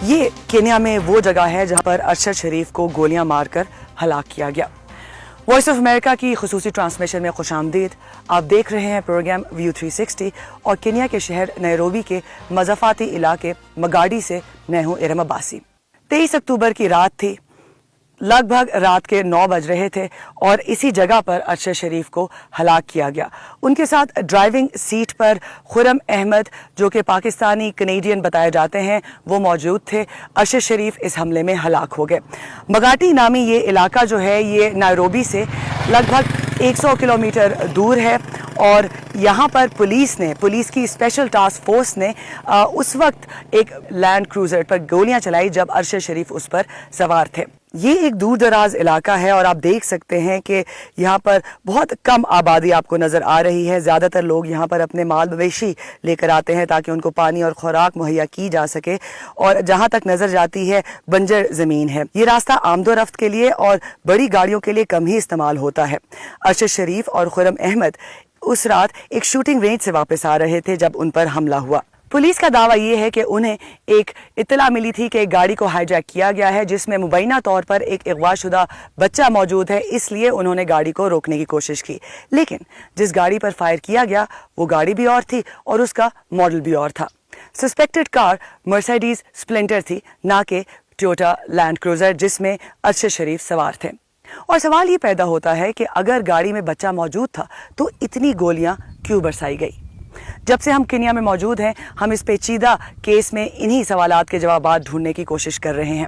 یہ کینیا میں وہ جگہ ہے جہاں پر ارشد شریف کو گولیاں مار کر ہلاک کیا گیا۔ وائس آف امریکہ کی خصوصی ٹرانسمیشن میں خوش آمدید۔ آپ دیکھ رہے ہیں پروگرام ویو 360 اور کینیا کے شہر نیروبی کے مضافاتی علاقے مگاڈی سے میں ہوں ارم عباسی۔ 23 اکتوبر کی رات تھی، لگ بھگ رات کے 9 بج رہے تھے اور اسی جگہ پر ارشد شریف کو ہلاک کیا گیا۔ ان کے ساتھ ڈرائیونگ سیٹ پر خرم احمد جو کہ پاکستانی کنیڈین بتائے جاتے ہیں وہ موجود تھے۔ ارشد شریف اس حملے میں ہلاک ہو گئے۔ مگاٹی نامی یہ علاقہ جو ہے یہ نیروبی سے لگ بھگ 100 کلومیٹر دور ہے اور یہاں پر پولیس کی اسپیشل ٹاسک فورس نے اس وقت ایک لینڈ کروزر پر گولیاں چلائی جب ارشد شریف اس پر سوار تھے۔ یہ ایک دور دراز علاقہ ہے اور آپ دیکھ سکتے ہیں کہ یہاں پر بہت کم آبادی آپ کو نظر آ رہی ہے۔ زیادہ تر لوگ یہاں پر اپنے مال مویشی لے کر آتے ہیں تاکہ ان کو پانی اور خوراک مہیا کی جا سکے، اور جہاں تک نظر جاتی ہے بنجر زمین ہے۔ یہ راستہ آمد و رفت کے لیے اور بڑی گاڑیوں کے لیے کم ہی استعمال ہوتا ہے۔ ارشد شریف اور خرم احمد اس رات ایک شوٹنگ رینج سے واپس آ رہے تھے جب ان پر حملہ ہوا۔ پولیس کا دعویٰ یہ ہے کہ انہیں ایک اطلاع ملی تھی کہ ایک گاڑی کو ہائی جیک کیا گیا ہے جس میں مبینہ طور پر ایک اغوا شدہ بچہ موجود ہے، اس لیے انہوں نے گاڑی کو روکنے کی کوشش کی، لیکن جس گاڑی پر فائر کیا گیا وہ گاڑی بھی اور تھی اور اس کا ماڈل بھی اور تھا۔ سسپیکٹڈ کار مرسیڈیز اسپلنٹر تھی، نہ کہ ٹویوٹا لینڈ کروزر جس میں ارشد شریف سوار تھے۔ اور سوال یہ پیدا ہوتا ہے کہ اگر گاڑی میں بچہ موجود تھا تو اتنی گولیاں کیوں برسائی گئی؟ جب سے ہم کینیا میں موجود ہیں ہم اس پیچیدہ کیس میں انہی سوالات کے جوابات ڈھونڈنے کی کوشش کر رہے ہیں،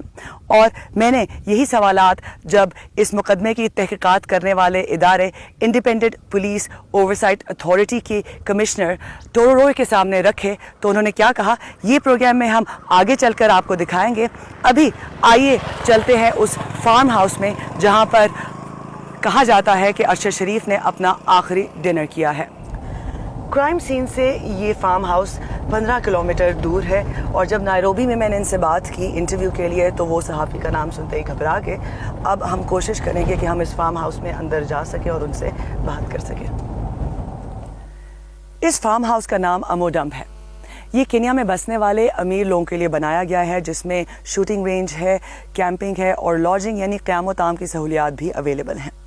اور میں نے یہی سوالات جب اس مقدمے کی تحقیقات کرنے والے ادارے انڈیپینڈنٹ پولیس اوورسائٹ اتھارٹی کی کمشنر ٹورورو کے سامنے رکھے تو انہوں نے کیا کہا، یہ پروگرام میں ہم آگے چل کر آپ کو دکھائیں گے۔ ابھی آئیے چلتے ہیں اس فارم ہاؤس میں جہاں پر کہا جاتا ہے کہ ارشد شریف نے اپنا آخری ڈنر کیا ہے۔ کرائم سین سے یہ فارم ہاؤس 15 کلومیٹر دور ہے، اور جب نیروبی میں نے ان سے بات کی انٹرویو کے لیے تو وہ صحافی کا نام سنتے ہی گھبرا گئے۔ اب ہم کوشش کریں گے کہ ہم اس فارم ہاؤس میں اندر جا سکیں اور ان سے بات کر سکیں۔ اس فارم ہاؤس کا نام اموڈمب ہے۔ یہ کینیا میں بسنے والے امیر لوگوں کے لیے بنایا گیا ہے، جس میں شوٹنگ رینج ہے، کیمپنگ ہے اور لاڈجنگ یعنی قیام و طعام کی سہولیات بھی اویلیبل ہیں۔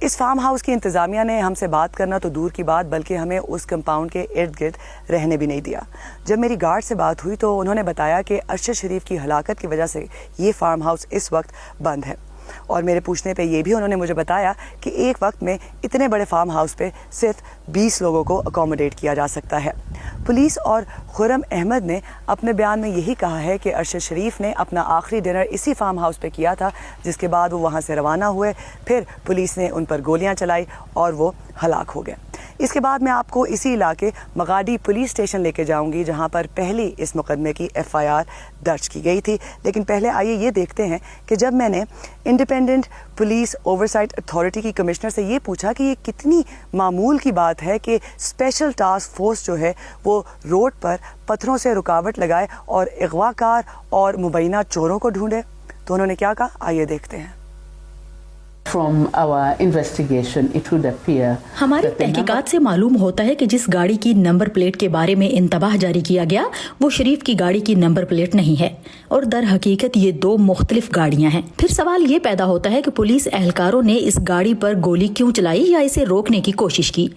اس فارم ہاؤس کی انتظامیہ نے ہم سے بات کرنا تو دور کی بات بلکہ ہمیں اس کمپاؤنڈ کے ارد گرد رہنے بھی نہیں دیا۔ جب میری گارڈ سے بات ہوئی تو انہوں نے بتایا کہ ارشد شریف کی ہلاکت کی وجہ سے یہ فارم ہاؤس اس وقت بند ہے، اور میرے پوچھنے پہ یہ بھی انہوں نے مجھے بتایا کہ ایک وقت میں اتنے بڑے فارم ہاؤس پہ صرف 20 لوگوں کو اکوموڈیٹ کیا جا سکتا ہے۔ پولیس اور خرم احمد نے اپنے بیان میں یہی کہا ہے کہ ارشد شریف نے اپنا آخری ڈنر اسی فارم ہاؤس پہ کیا تھا، جس کے بعد وہ وہاں سے روانہ ہوئے، پھر پولیس نے ان پر گولیاں چلائی اور وہ ہلاک ہو گئے۔ اس کے بعد میں آپ کو اسی علاقے مگاڈی پولیس اسٹیشن لے کے جاؤں گی جہاں پر پہلی اس مقدمے کی FIR درج کی گئی تھی، لیکن پہلے آئیے یہ دیکھتے ہیں کہ جب میں نے انڈیپینڈنٹ پولیس اوورسائٹ اتھارٹی کی کمشنر سے یہ پوچھا کہ یہ کتنی معمول کی بات ہے کہ اسپیشل ٹاسک فورس جو ہے وہ روڈ پر پتھروں سے رکاوٹ لگائے اور اغوا کار اور مبینہ چوروں کو ڈھونڈے، تو انہوں نے کیا کہا، آئیے دیکھتے ہیں۔ ہماری تحقیقات سے معلوم ہوتا ہے کہ جس گاڑی کی نمبر پلیٹ کے بارے میں انتباہ جاری کیا گیا وہ شریف کی گاڑی کی نمبر پلیٹ نہیں ہے، اور در حقیقت یہ 2 مختلف گاڑیاں ہیں۔ پھر سوال یہ پیدا ہوتا ہے کہ پولیس اہلکاروں نے اس گاڑی پر گولی کیوں چلائی یا اسے روکنے کی کوشش کی۔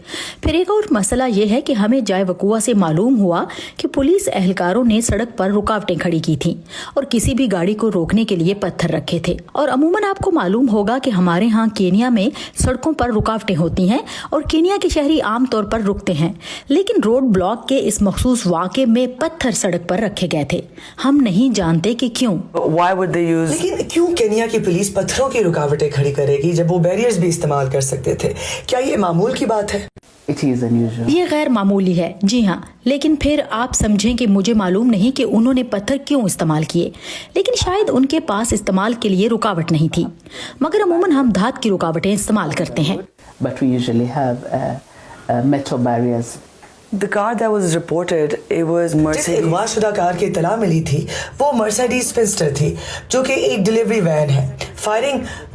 پھر ایک اور مسئلہ یہ ہے کہ ہمیں جائے وقوع سے معلوم ہوا کہ پولیس اہلکاروں نے سڑک پر رکاوٹیں کھڑی کی تھیں اور کسی بھی گاڑی کو روکنے کے لیے پتھر رکھے تھے، اور عموماً آپ کو معلوم ہوگا کہ ہمارے ہاں کینیا میں سڑکوں پر رکاوٹیں ہوتی ہیں اور کینیا کے شہری عام طور پر رکتے ہیں، لیکن روڈ بلاک کے اس مخصوص واقعے میں پتھر سڑک پر رکھے گئے تھے۔ ہم نہیں جانتے کہ کیوں۔ لیکن کیوں کینیا کی پولیس پتھروں کی رکاوٹیں کھڑی کرے گی جب وہ بیریئرز بھی استعمال کر سکتے تھے؟ کیا یہ معمول کی بات ہے؟ یہ غیر معمولی ہے، جی ہاں، لیکن پھر آپ سمجھیں کہ مجھے معلوم نہیں کہ انہوں نے پتھر کیوں استعمال کیے، لیکن شاید ان کے پاس استعمال کے لیے رکاوٹ نہیں تھی، مگر عموماً ہم دھات کی رکاوٹیں استعمال کرتے ہیں۔ The car that was reported, it was Mercedes. جس اغوا شدہ کار کی اطلاع ملی تھی وہ مرسیڈیز اسپنسٹر تھی جو کہ ایک ڈیلیوری وین ہے۔ Firing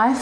I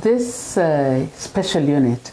this special unit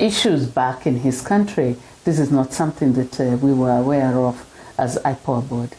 issues back in his country. This is not something that we were aware of as IPOA board.